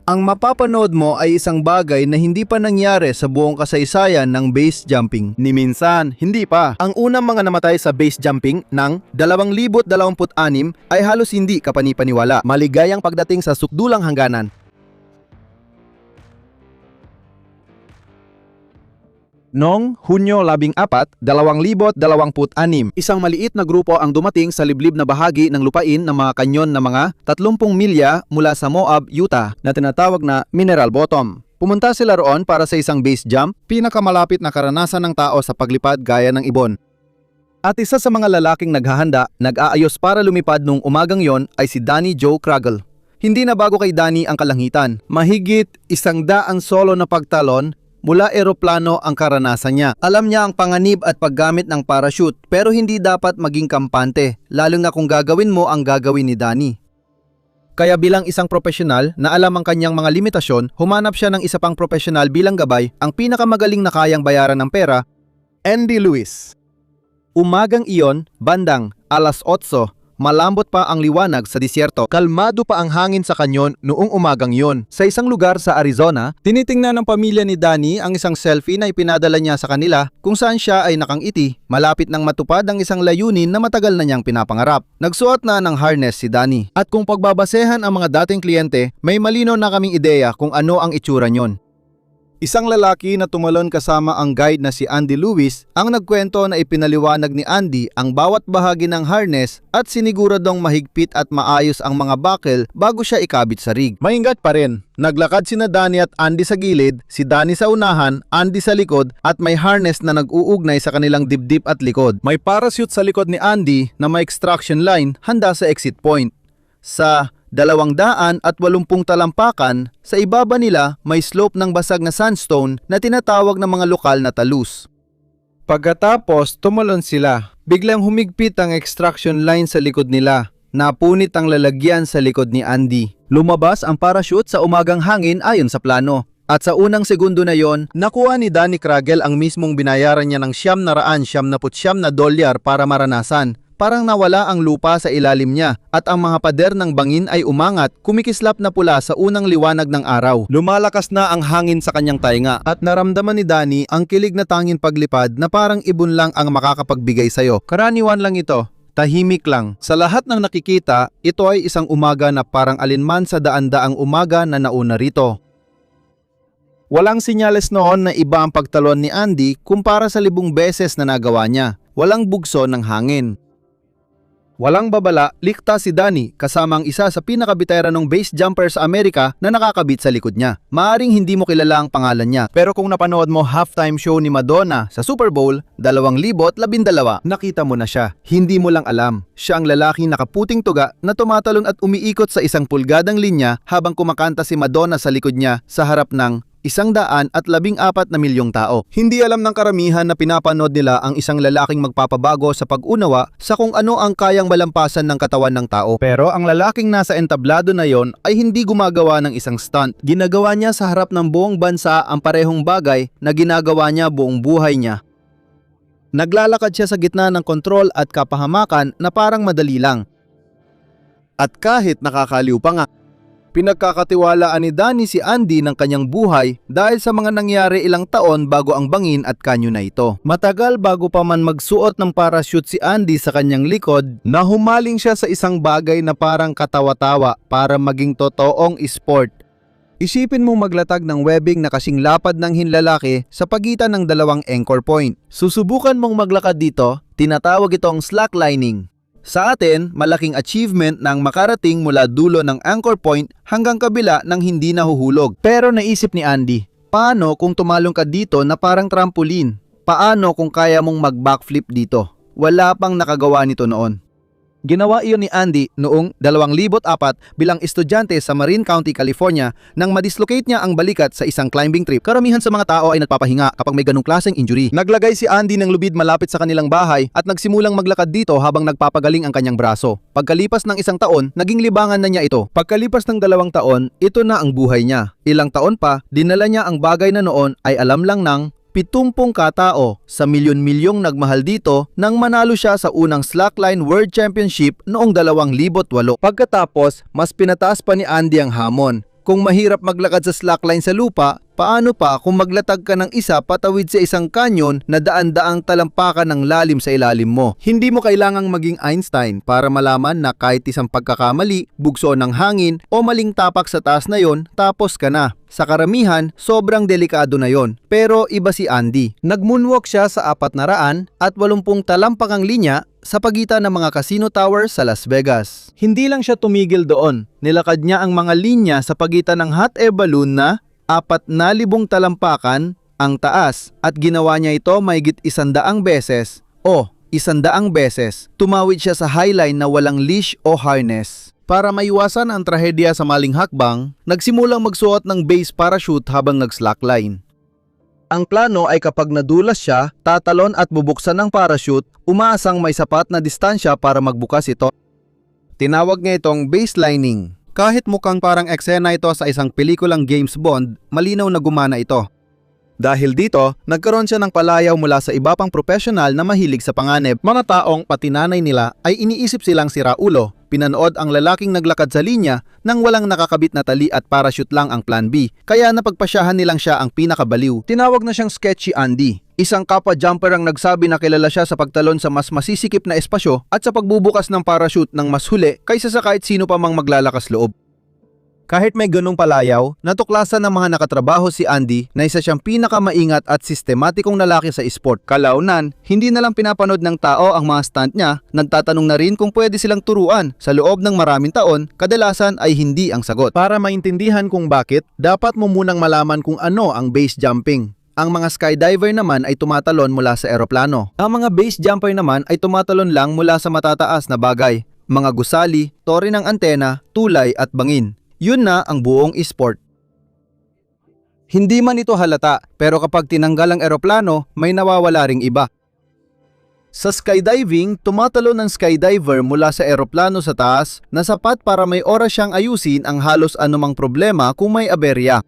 Ang mapapanood mo ay isang bagay na hindi pa nangyari sa buong kasaysayan ng base jumping. Ni minsan, hindi pa. Ang unang mga namatay sa base jumping ng 2026 ay halos hindi kapanipaniwala. Maligayang pagdating sa sukdulang hangganan. Noong Hunyo 14, 2026, isang maliit na grupo ang dumating sa liblib na bahagi ng lupain ng mga kanyon na mga 30 milya mula sa Moab, Utah na tinatawag na Mineral Bottom. Pumunta sila roon para sa isang base jump, pinakamalapit na karanasan ng tao sa paglipad gaya ng ibon. At isa sa mga lalaking naghahanda, nag-aayos para lumipad nung umagang yon ay si Danny Joe Kragel. Hindi na bago kay Danny ang kalangitan. Mahigit 100 solo na pagtalon mula eroplano ang karanasan niya. Alam niya ang panganib at paggamit ng parachute pero hindi dapat maging kampante, lalo na kung gagawin mo ang gagawin ni Danny. Kaya bilang isang profesional na alam ang kanyang mga limitasyon, humanap siya ng isa pang profesional bilang gabay, ang pinakamagaling na kayang bayaran ng pera, Andy Lewis. Umagang iyon, bandang 8:00, malambot pa ang liwanag sa disyerto. Kalmado pa ang hangin sa kanyon noong umagang yon. Sa isang lugar sa Arizona, tinitingnan ng pamilya ni Danny ang isang selfie na ipinadala niya sa kanila kung saan siya ay nakangiti, malapit nang matupad ang isang layunin na matagal na niyang pinapangarap. Nagsuot na ng harness si Danny. At kung pagbabasehan ang mga dating kliyente, may malinaw na kaming ideya kung ano ang itsura niyon. Isang lalaki na tumalon kasama ang guide na si Andy Lewis ang nagkwento na ipinaliwanag ni Andy ang bawat bahagi ng harness at siniguradong mahigpit at maayos ang mga buckle bago siya ikabit sa rig. Maingat pa rin, naglakad sina Danny at Andy sa gilid, si Danny sa unahan, Andy sa likod at may harness na nag-uugnay sa kanilang dibdib at likod. May parachute sa likod ni Andy na may extraction line handa sa exit point. Sa 280 talampakan, sa ibaba nila may slope ng basag na sandstone na tinatawag ng mga lokal na talus. Pagkatapos tumalon sila, biglang humigpit ang extraction line sa likod nila. Napunit ang lalagyan sa likod ni Andy. Lumabas ang parachute sa umagang hangin ayon sa plano. At sa unang segundo na yon, nakuha ni Danny Kragel ang mismong binayaran niya ng $999 para maranasan. Parang nawala ang lupa sa ilalim niya at ang mga pader ng bangin ay umangat, kumikislap na pula sa unang liwanag ng araw. Lumalakas na ang hangin sa kanyang tainga at naramdaman ni Danny ang kilig na tanging paglipad na parang ibon lang ang makakapagbigay sayo. Karaniwan lang ito, tahimik lang. Sa lahat ng nakikita, ito ay isang umaga na parang alinman sa daan-daang umaga na nauna rito. Walang sinyales noon na iba ang pagtalon ni Andy kumpara sa 1,000 beses na nagawa niya. Walang bugso ng hangin. Walang babala, ligtas si Danny kasama ang isa sa pinakabiteranong base jumper sa Amerika na nakakabit sa likod niya. Maaring hindi mo kilala ang pangalan niya, pero kung napanood mo halftime show ni Madonna sa Super Bowl 2012, nakita mo na siya. Hindi mo lang alam, siya ang lalaking nakaputing tuga na tumatalon at umiikot sa 1 pulgadang linya habang kumakanta si Madonna sa likod niya sa harap ng 114 milyong tao. Hindi alam ng karamihan na pinapanood nila ang isang lalaking magpapabago sa pag-unawa sa kung ano ang kayang malampasan ng katawan ng tao. Pero ang lalaking nasa entablado na yon ay hindi gumagawa ng isang stunt. Ginagawa niya sa harap ng buong bansa ang parehong bagay na ginagawa niya buong buhay niya. Naglalakad siya sa gitna ng kontrol at kapahamakan na parang madali lang. At kahit nakakaliw pa nga, pinagkakatiwalaan ni Danny si Andy ng kanyang buhay dahil sa mga nangyari ilang taon bago ang bangin at kanyo na ito. Matagal bago pa man magsuot ng parachute si Andy sa kanyang likod, nahumaling siya sa isang bagay na parang katawa-tawa para maging totoong sport. Isipin mong maglatag ng webbing na kasing lapad ng hinlalaki sa pagitan ng 2 anchor point. Susubukan mong maglakad dito, tinatawag itong slacklining. Sa atin, malaking achievement nang makarating mula dulo ng anchor point hanggang kabila ng hindi nahuhulog. Pero naisip ni Andy, paano kung tumalong ka dito na parang trampoline? Paano kung kaya mong mag-backflip dito? Wala pang nakagawa nito noon. Ginawa iyon ni Andy noong 2004 bilang estudyante sa Marin County, California nang madislocate niya ang balikat sa isang climbing trip. Karamihan sa mga tao ay nagpapahinga kapag may ganong klaseng injury. Naglagay si Andy ng lubid malapit sa kanilang bahay at nagsimulang maglakad dito habang nagpapagaling ang kanyang braso. Pagkalipas ng 1 taon, naging libangan na niya ito. Pagkalipas ng 2 taon, ito na ang buhay niya. Ilang taon pa, dinala niya ang bagay na noon ay alam lang ng 70 katao sa milyon-milyong nagmahal dito nang manalo siya sa unang Slackline World Championship noong 2008. Pagkatapos, mas pinataas pa ni Andy ang hamon. Kung mahirap maglakad sa slackline sa lupa, paano pa kung maglatag ka ng isa patawid sa isang kanyon na daan-daang talampakan ng lalim sa ilalim mo? Hindi mo kailangang maging Einstein para malaman na kahit isang pagkakamali, bugso ng hangin o maling tapak sa taas na yon, tapos ka na. Sa karamihan, sobrang delikado na yon. Pero iba si Andy. Nag-moonwalk siya sa 480 talampakang linya sa pagitan ng mga casino towers sa Las Vegas. Hindi lang siya tumigil doon. Nilakad niya ang mga linya sa pagitan ng hot air balloon na 4,000 talampakan ang taas at ginawa niya ito mahigit 100 beses. 100 beses. Tumawid siya sa highline na walang leash o harness. Para maiwasan ang trahedya sa maling hakbang, nagsimulang magsuot ng base parachute habang nag-slackline. Ang plano ay kapag nadulas siya, tatalon at bubuksan ng parachute, umaasang may sapat na distansya para magbukas ito. Tinawag niya itong baselining. Kahit mukhang parang eksena ito sa isang pelikulang James Bond, malinaw na gumana ito. Dahil dito, nagkaroon siya ng palayaw mula sa iba pang profesional na mahilig sa panganib. Mga taong pati nanay nila ay iniisip silang siraulo. Pinanood ang lalaking naglakad sa linya nang walang nakakabit na tali at parachute lang ang plan B. Kaya napagpasyahan nilang siya ang pinakabaliw. Tinawag na siyang Sketchy Andy. Isang kapwa jumper ang nagsabi na kilala siya sa pagtalon sa mas masisikip na espasyo at sa pagbubukas ng parachute ng mas huli kaysa sa kahit sino pa mang maglalakas loob. Kahit may ganung palayaw, natuklasan ng mga nakatrabaho si Andy na isa siyang pinakamaingat at sistematikong lalaki sa esport. Kalaunan, hindi na lang pinapanood ng tao ang mga stunt niya, nagtatanong na rin kung pwede silang turuan. Sa loob ng maraming taon, kadalasan ay hindi ang sagot. Para maintindihan kung bakit, dapat mo munang malaman kung ano ang base jumping. Ang mga skydiver naman ay tumatalon mula sa eroplano. Ang mga base jumper naman ay tumatalon lang mula sa matataas na bagay, mga gusali, tore ng antena, tulay at bangin. Yun na ang buong esport. Hindi man ito halata, pero kapag tinanggal ang eroplano, may nawawala ring iba. Sa skydiving, tumatalo ng skydiver mula sa eroplano sa taas na sapat para may oras siyang ayusin ang halos anumang problema kung may aberya.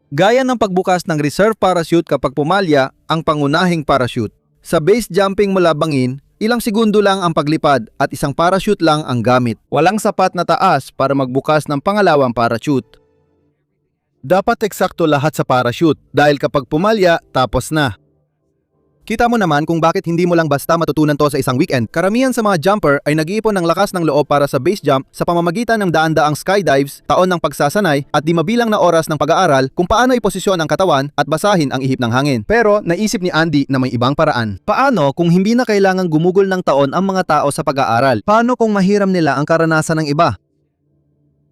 Gaya ng pagbukas ng reserve parachute kapag pumalya ang pangunahing parachute. Sa base jumping mula bangin, ilang segundo lang ang paglipad at isang parachute lang ang gamit. Walang sapat na taas para magbukas ng pangalawang parachute. Dapat eksakto lahat sa parachute dahil kapag pumalya, tapos na. Kita mo naman kung bakit hindi mo lang basta matutunan to sa isang weekend. Karamihan sa mga jumper ay nag-iipon ng lakas ng loob para sa base jump sa pamamagitan ng daan-daang skydives, taon ng pagsasanay at di mabilang na oras ng pag-aaral kung paano iposisyon ang katawan at basahin ang ihip ng hangin. Pero naisip ni Andy na may ibang paraan. Paano kung hindi na kailangang gumugol ng taon ang mga tao sa pag-aaral? Paano kung mahiram nila ang karanasan ng iba?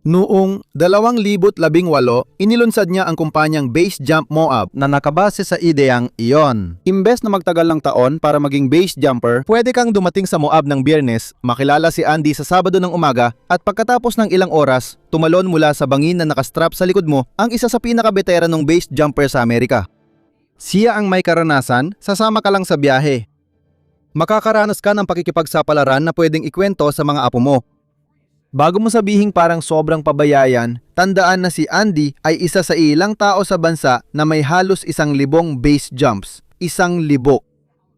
Noong 2018, inilunsad niya ang kumpanyang Base Jump Moab na nakabase sa ideyang iyon. Imbes na magtagal ng taon para maging base jumper, pwede kang dumating sa Moab ng Biyernes, makilala si Andy sa Sabado ng umaga at pagkatapos ng ilang oras, tumalon mula sa bangin na nakastrap sa likod mo ang isa sa pinakabeteranong base jumper sa Amerika. Siya ang may karanasan, sasama ka lang sa biyahe. Makakaranas ka ng pakikipagsapalaran na pwedeng ikwento sa mga apo mo. Bago mo sabihing parang sobrang pabayayan, tandaan na si Andy ay isa sa ilang tao sa bansa na may halos 1,000 base jumps. 1,000.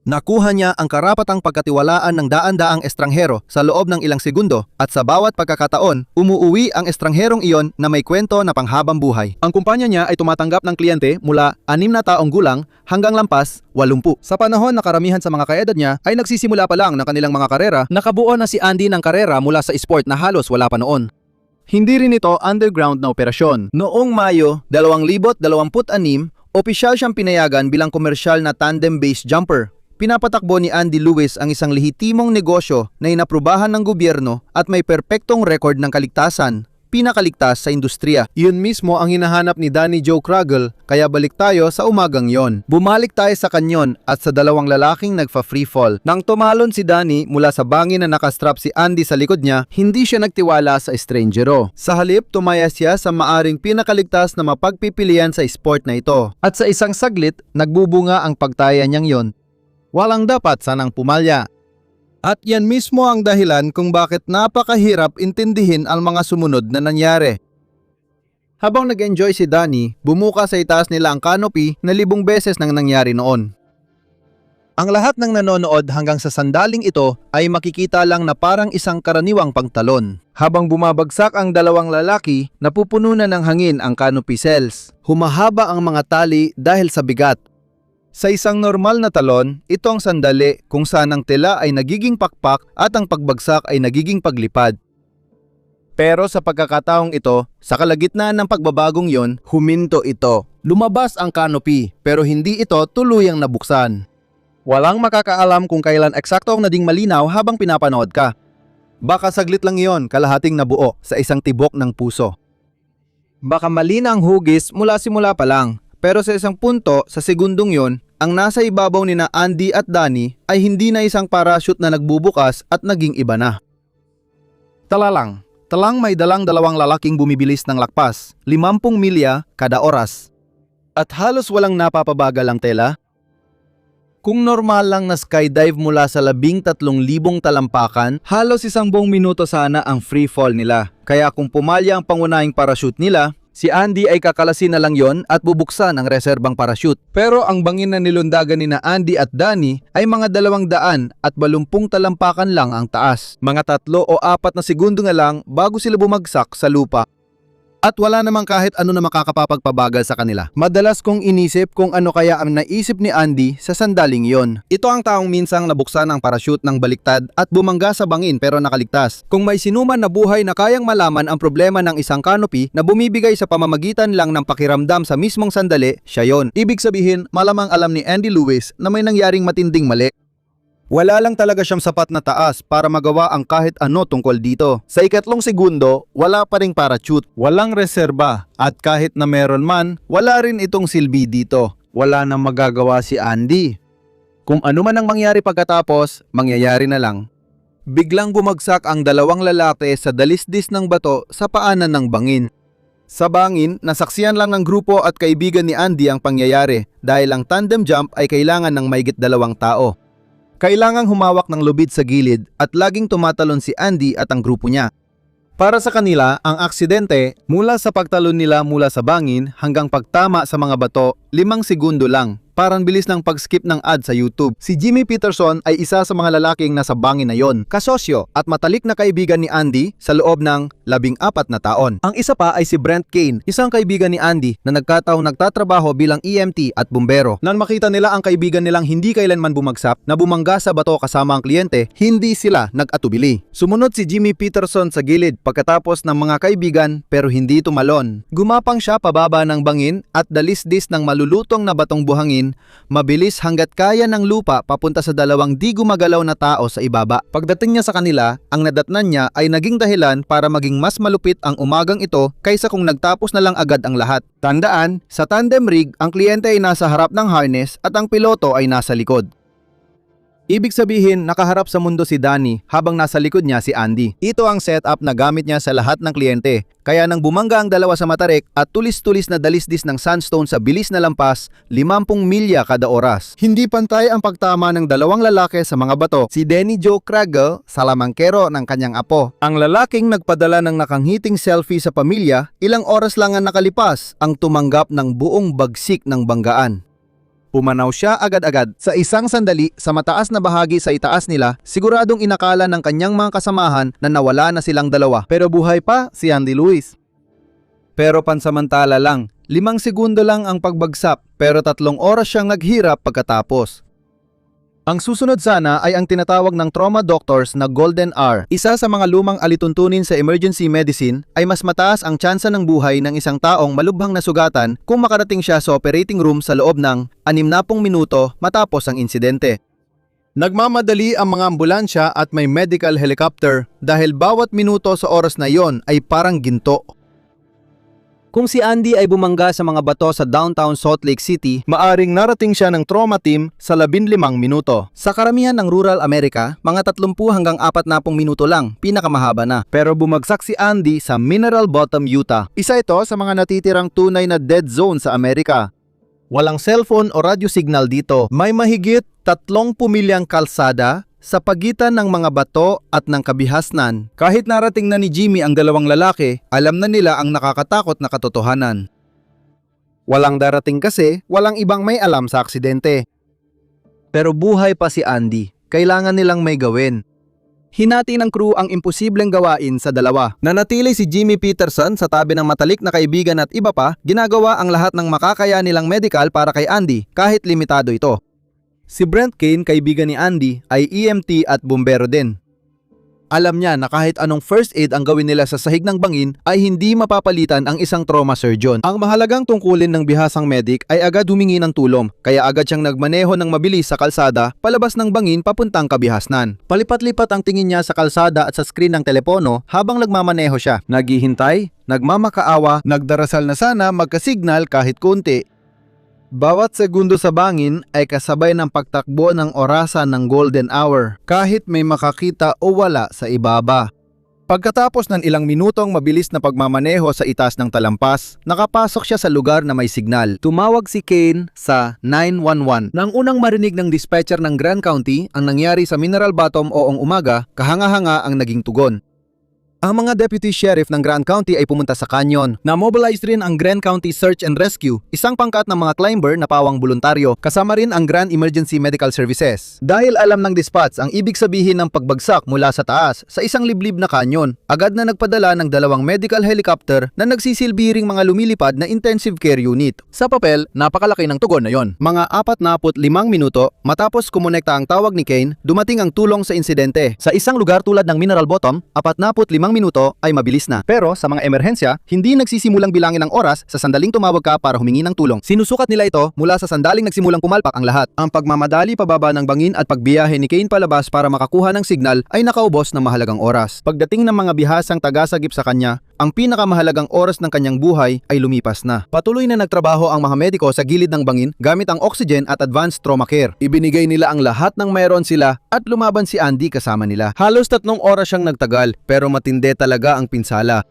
Nakuha niya ang karapatang pagkatiwalaan ng daan-daang estranghero sa loob ng ilang segundo at sa bawat pagkakataon, umuuwi ang estrangherong iyon na may kwento na panghabang buhay. Ang kumpanya niya ay tumatanggap ng kliyente mula 6 na taong gulang hanggang lampas 80. Sa panahon na karamihan sa mga kaedad niya ay nagsisimula pa lang ng kanilang mga karera, nakabuo na si Andy ng karera mula sa sport na halos wala pa noon. Hindi rin ito underground na operasyon. Noong Mayo 2026, opisyal siyang pinayagan bilang komersyal na tandem base jumper. Pinapatakbo ni Andy Lewis ang isang lehitimong negosyo na inaprubahan ng gobyerno at may perpektong record ng kaligtasan, pinakaligtas sa industriya. Yun mismo ang hinahanap ni Danny Joe Kragel, kaya balik tayo sa umagang yon. Bumalik tayo sa kanyon at sa dalawang lalaking nagfa-freefall. Nang tumalon si Danny mula sa bangin na nakastrap si Andy sa likod niya, hindi siya nagtiwala sa estrangero. Sa halip, tumaya siya sa maaring pinakaligtas na mapagpipilian sa sport na ito. At sa isang saglit, nagbubunga ang pagtaya niyang yon. Walang dapat sanang pumalya. At yan mismo ang dahilan kung bakit napakahirap intindihin ang mga sumunod na nangyari. Habang nag-enjoy si Danny, bumuka sa itaas nila ang canopy na 1,000 beses nang nangyari noon. Ang lahat ng nanonood hanggang sa sandaling ito ay makikita lang na parang isang karaniwang pagtalon. Habang bumabagsak ang dalawang lalaki, napupuno na ng hangin ang canopy cells. Humahaba ang mga tali dahil sa bigat. Sa isang normal na talon, ito ang sandali kung saan ang tela ay nagiging pakpak at ang pagbagsak ay nagiging paglipad. Pero sa pagkakataong ito, sa kalagitnaan ng pagbabagong yon, huminto ito. Lumabas ang canopy pero hindi ito tuluyang nabuksan. Walang makakaalam kung kailan eksakto ang naging malinaw habang pinapanood ka. Baka saglit lang yon, kalahating nabuo sa isang tibok ng puso. Baka mali na ang hugis mula simula pa lang, pero sa isang punto sa segundong yon, ang nasa ibabaw ni na Andy at Danny ay hindi na isang parachute na nagbubukas at naging iba na. Talang may dalang dalawang lalaking bumibilis ng lakpas, 50 milya kada oras. At halos walang napapabagal ang tela. Kung normal lang na skydive mula sa 13,000 talampakan, halos 1 buong minuto sana ang free fall nila. Kaya kung pumalya ang pangunahing parachute nila, si Andy ay kakalasin na lang yon at bubuksan ang reserbang parachute. Pero ang bangin na nilundagan ni na Andy at Danny ay mga 200 at 80 talampakan lang ang taas. Mga 3 o 4 na segundo na lang bago sila bumagsak sa lupa. At wala namang kahit ano na makakapagpabagal sa kanila. Madalas kong inisip kung ano kaya ang naisip ni Andy sa sandaling yon. Ito ang taong minsang nabuksan ang parachute ng baliktad at bumangga sa bangin pero nakaligtas. Kung may sinuman na buhay na kayang malaman ang problema ng isang canopy na bumibigay sa pamamagitan lang ng pakiramdam sa mismong sandali, siya yon. Ibig sabihin, malamang alam ni Andy Lewis na may nangyaring matinding mali. Wala lang talaga siyang sapat na taas para magawa ang kahit ano tungkol dito. Sa 2 segundo, wala pa ring parachute, walang reserba, at kahit na meron man, wala rin itong silbi dito. Wala nang magagawa si Andy. Kung ano man ang mangyari pagkatapos, mangyayari na lang. Biglang bumagsak ang dalawang lalaki sa dalisdis ng bato sa paanan ng bangin. Sa bangin, nasaksiyan lang ng grupo at kaibigan ni Andy ang pangyayari dahil ang tandem jump ay kailangan ng mahigit 2 tao. Kailangang humawak ng lubid sa gilid at laging tumatalon si Andy at ang grupo niya. Para sa kanila, ang aksidente mula sa pagtalon nila mula sa bangin hanggang pagtama sa mga bato, 5 segundo lang. Parang bilis ng pag-skip ng ad sa YouTube. Si Jimmy Peterson ay isa sa mga lalaking nasa bangin na yon, kasosyo at matalik na kaibigan ni Andy sa loob ng 14 na taon. Ang isa pa ay si Brent Kane, isang kaibigan ni Andy na nagkataong nagtatrabaho bilang EMT at bumbero. Nang makita nila ang kaibigan nilang hindi kailanman bumagsak na bumangga sa bato kasama ang kliyente, hindi sila nag-atubili. Sumunod si Jimmy Peterson sa gilid pagkatapos ng mga kaibigan pero hindi tumalon. Gumapang siya pababa ng bangin at dalisdis ng malulutong na batong buhangin, mabilis hanggat kaya ng lupa papunta sa 2 di gumagalaw na tao sa ibaba. Pagdating niya sa kanila, ang nadatnan niya ay naging dahilan para maging mas malupit ang umagang ito kaysa kung nagtapos na lang agad ang lahat. Tandaan, sa tandem rig, ang kliyente ay nasa harap ng harness at ang piloto ay nasa likod. Ibig sabihin, nakaharap sa mundo si Danny habang nasa likod niya si Andy. Ito ang setup na gamit niya sa lahat ng kliyente. Kaya nang bumangga ang dalawa sa matarik at tulis-tulis na dalisdis ng sandstone sa bilis na lampas, 50 milya kada oras. Hindi pantay ang pagtama ng 2 lalaki sa mga bato. Si Denny Joe Kragel, salamangkero ng kanyang apo. Ang lalaking nagpadala ng nakanghiting selfie sa pamilya, ilang oras lang ang nakalipas ang tumanggap ng buong bagsik ng banggaan. Pumanaw siya agad-agad. Sa isang sandali, sa mataas na bahagi sa itaas nila, siguradong inakala ng kanyang mga kasamahan na nawala na silang dalawa. Pero buhay pa si Andy Lewis. Pero pansamantala lang, 5 segundo lang ang pagbagsak, pero 3 oras siyang naghirap pagkatapos. Ang susunod sana ay ang tinatawag ng trauma doctors na Golden Hour. Isa sa mga lumang alituntunin sa emergency medicine ay mas mataas ang tsansa ng buhay ng isang taong malubhang nasugatan kung makarating siya sa operating room sa loob ng 60 minuto matapos ang insidente. Nagmamadali ang mga ambulansya at may medical helicopter dahil bawat minuto sa oras na iyon ay parang ginto. Kung si Andy ay bumangga sa mga bato sa downtown Salt Lake City, maaring narating siya ng trauma team sa 15 minuto. Sa karamihan ng rural America, mga 30 hanggang 40 minuto lang, pinakamahaba na. Pero bumagsak si Andy sa Mineral Bottom, Utah. Isa ito sa mga natitirang tunay na dead zone sa Amerika. Walang cellphone o radio signal dito. May mahigit 30 pumilyang kalsada sa pagitan ng mga bato at ng kabihasnan. Kahit narating na ni Jimmy ang 2 lalaki, alam na nila ang nakakatakot na katotohanan. Walang darating kasi, walang ibang may alam sa aksidente. Pero buhay pa si Andy. Kailangan nilang may gawin. Hinati ng crew ang imposibleng gawain sa dalawa. Nanatili si Jimmy Peterson sa tabi ng matalik na kaibigan at iba pa, ginagawa ang lahat ng makakaya nilang medical para kay Andy kahit limitado ito. Si Brent Kane, kaibigan ni Andy, ay EMT at bumbero din. Alam niya na kahit anong first aid ang gawin nila sa sahig ng bangin ay hindi mapapalitan ang isang trauma surgeon. Ang mahalagang tungkulin ng bihasang medic ay agad humingi ng tulong, kaya agad siyang nagmaneho ng mabilis sa kalsada palabas ng bangin papuntang kabihasnan. Palipat-lipat ang tingin niya sa kalsada at sa screen ng telepono habang nagmamaneho siya. Naghihintay, nagmamakaawa, nagdarasal na sana magkasignal kahit konti. Bawat segundo sa bangin ay kasabay ng pagtakbo ng orasan ng golden hour, kahit may makakita o wala sa ibaba. Pagkatapos ng ilang minutong mabilis na pagmamaneho sa itaas ng talampas, nakapasok siya sa lugar na may signal. Tumawag si Kane sa 911. Nang unang marinig ng dispatcher ng Grand County ang nangyari sa Mineral Bottom oong umaga, kahanga-hanga ang naging tugon. Ang mga deputy sheriff ng Grand County ay pumunta sa canyon. Na-mobilize rin ang Grand County Search and Rescue, isang pangkat ng mga climber na pawang voluntaryo, kasama rin ang Grand Emergency Medical Services. Dahil alam ng dispatch ang ibig sabihin ng pagbagsak mula sa taas sa isang liblib na canyon, agad na nagpadala ng 2 medical helicopter na nagsisilbi ring mga lumilipad na intensive care unit. Sa papel, napakalaki ng tugon na yon. Mga 45 minuto matapos kumonekta ang tawag ni Kane, dumating ang tulong sa insidente. Sa isang lugar tulad ng Mineral Bottom, 45 minuto ay mabilis na. Pero sa mga emerhensya, hindi nagsisimulang bilangin ang oras sa sandaling tumawag ka para humingi ng tulong. Sinusukat nila ito mula sa sandaling nagsimulang pumalpak ang lahat. Ang pagmamadali pababa ng bangin at pagbiyahe ni Kane palabas para makakuha ng signal ay nakaubos ng mahalagang oras. Pagdating ng mga bihasang tagasagip sa kanya, ang pinakamahalagang oras ng kanyang buhay ay lumipas na. Patuloy na nagtrabaho ang mga mediko sa gilid ng bangin gamit ang oxygen at advanced trauma care. Ibinigay nila ang lahat ng mayroon sila at lumaban si Andy kasama nila. Halos 3 oras siyang nagtagal pero matindi talaga ang pinsala.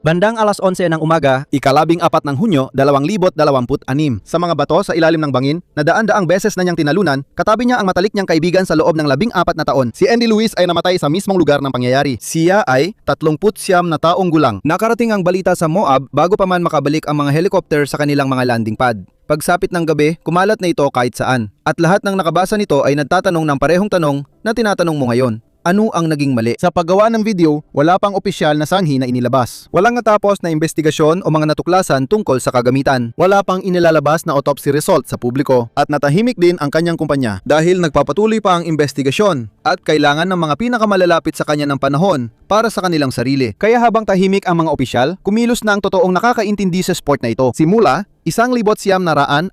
Bandang alas 11 ng umaga, ika-14 ng Hunyo, 2026. Sa mga bato sa ilalim ng bangin, na daan-daang beses na niyang tinalunan, katabi niya ang matalik niyang kaibigan sa loob ng 14 na taon. Si Andy Lewis ay namatay sa mismong lugar ng pangyayari. Siya ay 39 na taong gulang. Nakarating ang balita sa Moab bago pa man makabalik ang mga helicopter sa kanilang mga landing pad. Pagsapit ng gabi, kumalat na ito kahit saan. At lahat ng nakabasa nito ay nagtatanong ng parehong tanong na tinatanong mo ngayon. Ano ang naging mali? Sa paggawa ng video, wala pang opisyal na sanhi na inilabas. Walang natapos na investigasyon o mga natuklasan tungkol sa kagamitan. Wala pang inilalabas na autopsy result sa publiko. At natahimik din ang kanyang kumpanya dahil nagpapatuloy pa ang investigasyon at kailangan ng mga pinakamalalapit sa kanya ng panahon para sa kanilang sarili. Kaya habang tahimik ang mga opisyal, kumilos na ang totoong nakakaintindi sa sport na ito. Simula, 1,981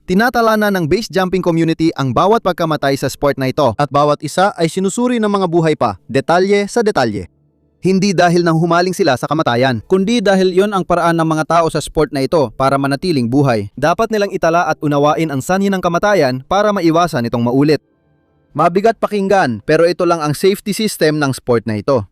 tinatalanan ng base jumping community ang bawat pagkamatay sa sport na ito at bawat isa ay sinusuri ng mga buhay pa, detalye sa detalye. Hindi dahil nang humaling sila sa kamatayan, kundi dahil yon ang paraan ng mga tao sa sport na ito para manatiling buhay. Dapat nilang itala at unawain ang sanhi ng kamatayan para maiwasan itong maulit. Mabigat pakinggan pero ito lang ang safety system ng sport na ito.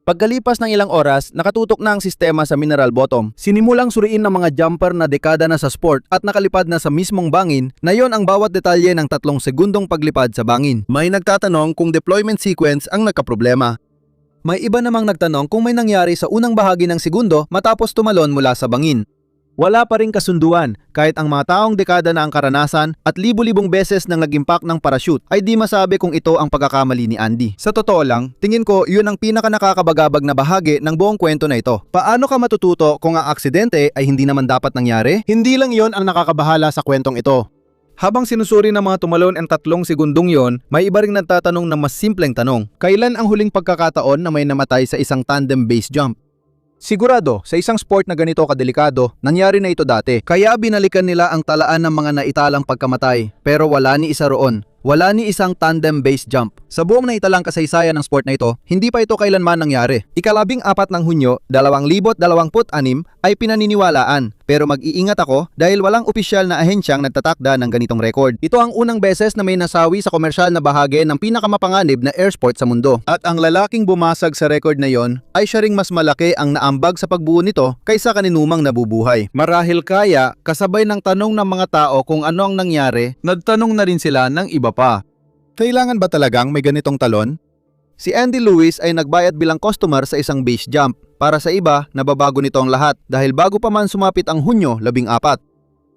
Pagkalipas ng ilang oras, nakatutok na ang sistema sa Mineral Bottom. Sinimulang suriin ng mga jumper na dekada na sa sport at nakalipad na sa mismong bangin na yon ang bawat detalye ng 3 segundong paglipad sa bangin. May nagtatanong kung deployment sequence ang nagkaproblema. May iba namang nagtanong kung may nangyari sa unang bahagi ng segundo matapos tumalon mula sa bangin. Wala pa ring kasunduan kahit ang mga taong dekada na ang karanasan at libu-libong beses nang nag-impact ng parachute ay di masabi kung ito ang pagkakamali ni Andy. Sa totoo lang, tingin ko yun ang pinaka nakakabagabag na bahagi ng buong kwento na ito. Paano ka matututo kung ang aksidente ay hindi naman dapat nangyari? Hindi lang yon ang nakakabahala sa kwentong ito. Habang sinusuri ng mga tumalon ang 3 segundong yon, may iba ring nagtatanong ng mas simpleng tanong. Kailan ang huling pagkakataon na may namatay sa isang tandem base jump? Sigurado, sa isang sport na ganito kadelikado, nangyari na ito dati. Kaya binalikan nila ang talaan ng mga naitalang pagkamatay, pero wala ni isa roon. Wala ni isang tandem base jump. Sa buong naitalang kasaysayan ng sport na ito, hindi pa ito kailanman nangyari. Ika-14 ng Hunyo, 2026 ay pinaniniwalaan. Pero mag-iingat ako dahil walang opisyal na ahensyang nagtatakda ng ganitong record. Ito ang unang beses na may nasawi sa komersyal na bahagi ng pinakamapanganib na air sport sa mundo. At ang lalaking bumasag sa record na yon ay siya ring mas malaki ang naambag sa pagbuo nito kaysa kaninumang nabubuhay. Marahil kaya, kasabay ng tanong ng mga tao kung ano ang nangyari, nagtanong na rin sila ng iba pa. Kailangan ba talagang may ganitong talon? Si Andy Lewis ay nagbayad bilang customer sa isang base jump. Para sa iba, nababago nito ang lahat dahil bago pa man sumapit ang Hunyo 14.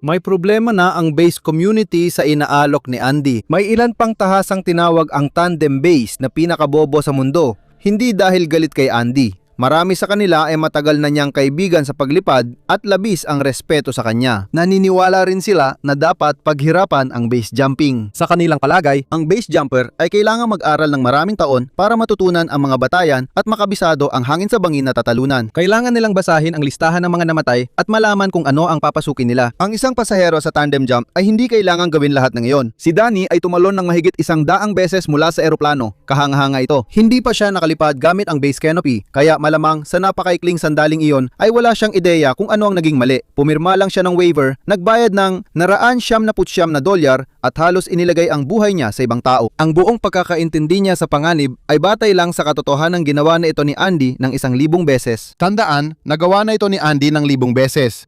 May problema na ang base community sa inaalok ni Andy. May ilan pang tahasang tinawag ang tandem base na pinakabobo sa mundo. Hindi dahil galit kay Andy. Marami sa kanila ay matagal na niyang kaibigan sa paglipad at labis ang respeto sa kanya. Naniniwala rin sila na dapat paghirapan ang base jumping. Sa kanilang palagay, ang base jumper ay kailangang mag-aral ng maraming taon para matutunan ang mga batayan at makabisado ang hangin sa bangin na tatalunan. Kailangan nilang basahin ang listahan ng mga namatay at malaman kung ano ang papasukin nila. Ang isang pasahero sa tandem jump ay hindi kailangang gawin lahat ng iyon. Si Danny ay tumalon ng mahigit 100 beses mula sa eroplano. Kahanga-hanga ito. Hindi pa siya nakalipad gamit ang base canopy, kaya malamang sa napakaikling sandaling iyon ay wala siyang ideya kung ano ang naging mali. Pumirma lang siya ng waiver, nagbayad ng $179 at halos inilagay ang buhay niya sa ibang tao. Ang buong pagkakaintindi niya sa panganib ay batay lang sa katotohanan ginawa na ito ni Andy ng 1,000 beses. Tandaan, nagawa na ito ni Andy ng 1,000 beses.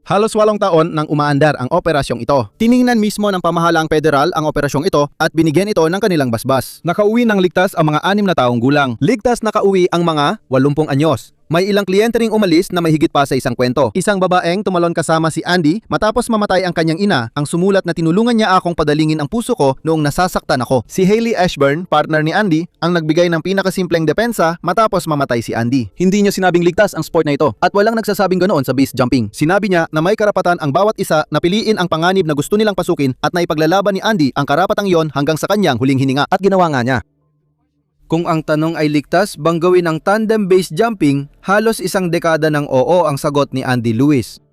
Halos 8 taon nang umaandar ang operasyong ito. Tiningnan mismo ng pamahalaang federal ang operasyong ito at binigyan ito ng kanilang basbas. Nakauwi ng ligtas ang mga 6 na taong gulang. Ligtas nakauwi ang mga 80 anyos. May ilang kliyente ring umalis na may higit pa sa isang kwento. Isang babaeng tumalon kasama si Andy matapos mamatay ang kanyang ina ang sumulat na tinulungan niya akong padalingin ang puso ko noong nasasaktan ako. Si Hailey Ashburn, partner ni Andy, ang nagbigay ng pinakasimpleng depensa matapos mamatay si Andy. Hindi niya sinabing ligtas ang sport na ito at walang nagsasabing ganoon sa base jumping. Sinabi niya na may karapatan ang bawat isa na piliin ang panganib na gusto nilang pasukin at na ipaglalaban ni Andy ang karapatang yon hanggang sa kanyang huling hininga at ginawa nga niya. Kung ang tanong ay ligtas bang gawin ang tandem base jumping, halos 1 dekada ng oo ang sagot ni Andy Lewis.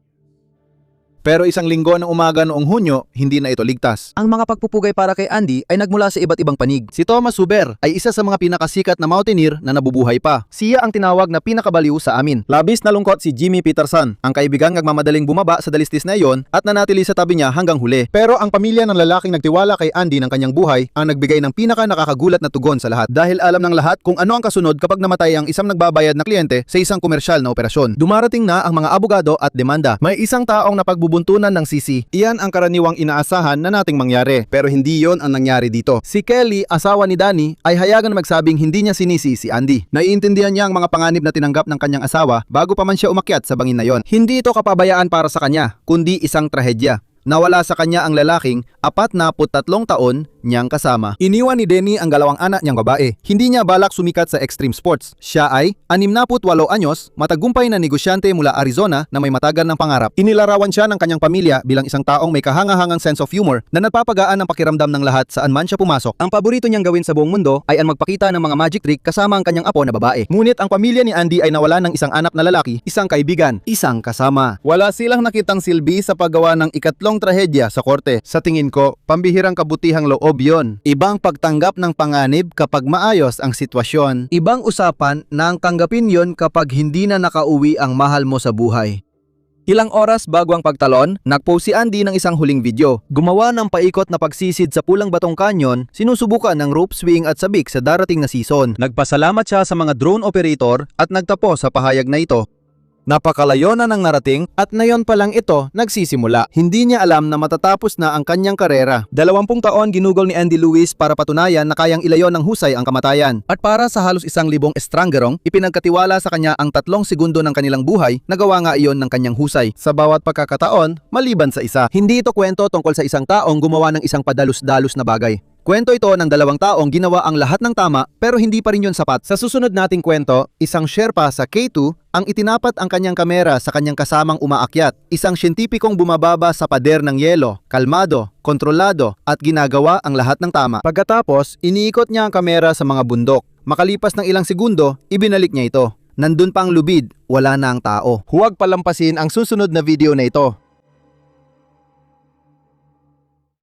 Pero 1 linggo ng umaga noong Hunyo, hindi na ito ligtas. Ang mga pagpupugay para kay Andy ay nagmula sa iba't ibang panig. Si Thomas Huber ay isa sa mga pinakasikat na mountaineer na nabubuhay pa. Siya ang tinawag na pinakabaliw sa amin. Labis na lungkot si Jimmy Peterson, ang kaibigang nagmamadaling bumaba sa dalistis na iyon at nanatili sa tabi niya hanggang huli. Pero ang pamilya ng lalaking nagtiwala kay Andy ng kanyang buhay ang nagbigay ng pinaka nakakagulat na tugon sa lahat. Dahil alam ng lahat kung ano ang kasunod kapag namatay ang isang nagbabayad na kliyente sa isang komersyal na operasyon. Dumarating na ang mga abogado at demanda. May isang taong napagbubuntunan ng sisi. Iyan ang karaniwang inaasahan na nating mangyari. Pero hindi yon ang nangyari dito. Si Kelly, asawa ni Danny, ay hayagan na magsabing hindi niya sinisi si Andy. Naiintindihan niya ang mga panganib na tinanggap ng kanyang asawa bago pa man siya umakyat sa bangin na yon. Hindi ito kapabayaan para sa kanya, kundi isang trahedya. Nawala sa kanya ang lalaking 43 taon niyang kasama. Iniwan ni Denny ang 2 anak niyang babae. Hindi niya balak sumikat sa extreme sports. Siya ay 68 anyos, matagumpay na negosyante mula Arizona na may matagal ng pangarap. Inilarawan siya ng kanyang pamilya bilang isang taong may kahangahangang sense of humor na nagpapagaan ng pakiramdam ng lahat saan man siya pumasok. Ang paborito niyang gawin sa buong mundo ay ang magpakita ng mga magic trick kasama ang kanyang apo na babae. Ngunit ang pamilya ni Andy ay nawala ng isang anak na lalaki, isang kaibigan, isang kasama. Wala silang nakitang silbi sa paggawa ng ikatlong trahedya sa korte. Sa tingin ko, pambihirang kabutihang loob yon. Ibang pagtanggap ng panganib kapag maayos ang sitwasyon. Ibang usapan na ang tanggapin yon kapag hindi na nakauwi ang mahal mo sa buhay. Ilang oras bago ang pagtalon, nagpost si Andy ng isang huling video. Gumawa ng paikot na pagsisid sa Pulang Batong Canyon, sinusubukan ng rope swing at sabik sa darating na season. Nagpasalamat siya sa mga drone operator at nagtapos sa pahayag na ito. Napakalayo na ng narating at ngayon pa lang ito nagsisimula. Hindi niya alam na matatapos na ang kanyang karera. 20 taon ginugol ni Andy Lewis para patunayan na kayang ilayon ng husay ang kamatayan. At para sa halos 1,000 estrangerong, ipinagkatiwala sa kanya ang 3 segundo ng kanilang buhay, nagawa nga iyon ng kanyang husay. Sa bawat pagkakataon, maliban sa isa. Hindi ito kwento tungkol sa isang taong gumawa ng isang padalus-dalus na bagay. Kwento ito ng 2 taong ginawa ang lahat ng tama pero hindi pa rin yun sapat. Sa susunod nating kwento, isang Sherpa sa K2 ang itinapat ang kanyang kamera sa kanyang kasamang umaakyat. Isang siyentipikong bumababa sa pader ng yelo, kalmado, kontrolado at ginagawa ang lahat ng tama. Pagkatapos, iniikot niya ang kamera sa mga bundok. Makalipas ng ilang segundo, ibinalik niya ito. Nandun pa ang lubid, wala na ang tao. Huwag palampasin ang susunod na video na ito.